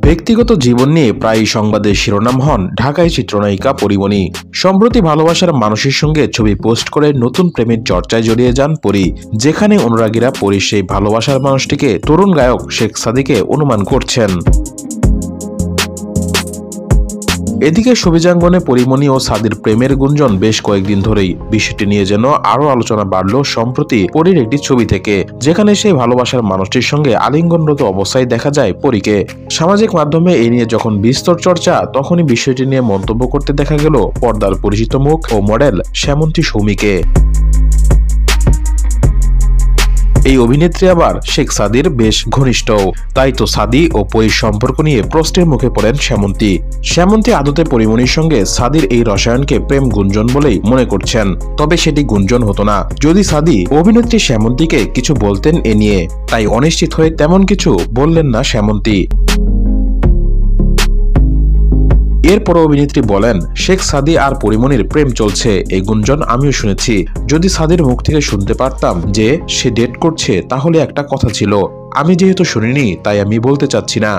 ব্যক্তিগত জীবন নিয়ে প্রায়ই সংবাদের শিরোনাম হন ঢাকায় চিত্রনায়িকা পরীমণি। সম্প্রতি ভালোবাসার মানুষের সঙ্গে ছবি পোস্ট করে নতুন প্রেমের চর্চায় জড়িয়ে যান পরী, যেখানে অনুরাগীরা পরীর সেই ভালোবাসার মানুষটিকে তরুণ গায়ক শেখ সাদীকে অনুমান করছেন। এদিকে ছবিজাঙ্গনে পরীমণি ও সাদীর প্রেমের গুঞ্জন বেশ কয়েকদিন ধরেই। বিষয়টি নিয়ে যেন আরো আলোচনা বাড়ল সম্প্রতি পরীর একটি ছবি থেকে, যেখানে সেই ভালোবাসার মানুষটির সঙ্গে আলিঙ্গনরত অবস্থায় দেখা যায় পরীকে। সামাজিক মাধ্যমে এই নিয়ে যখন বিস্তর চর্চা, তখনই বিষয়টি নিয়ে মন্তব্য করতে দেখা গেল পর্দার পরিচিত মুখ ও মডেল শ্যামন্তী সৌমিকে। এই অভিনেত্রী আবার শেখ সাদীর বেশ ঘনিষ্ঠ, তাই তো সাদী ও পরীর সম্পর্ক নিয়ে প্রশ্নের মুখে পড়েন শ্যামন্তী আদতে পরীমণির সঙ্গে সাদীর এই রসায়নকে প্রেম গুঞ্জন বলেই মনে করছেন। তবে সেটি গুঞ্জন হতো না যদি সাদী অভিনেত্রী শ্যামন্তীকে কিছু বলতেন এ নিয়ে, তাই অনিশ্চিত হয়ে তেমন কিছু বললেন না শ্যামন্তী। এরপর অভিনেত্রী বলেন, শেখ সাদী আর পরীমণির প্রেম চলছে, এই গুঞ্জন আমিও শুনেছি। যদি সাদীর মুখ থেকে শুনতে পারতাম যে সে ডেট করছে তাহলে একটা কথা ছিল, আমি যেহেতু শুনিনি তাই আমি বলতে চাচ্ছি না।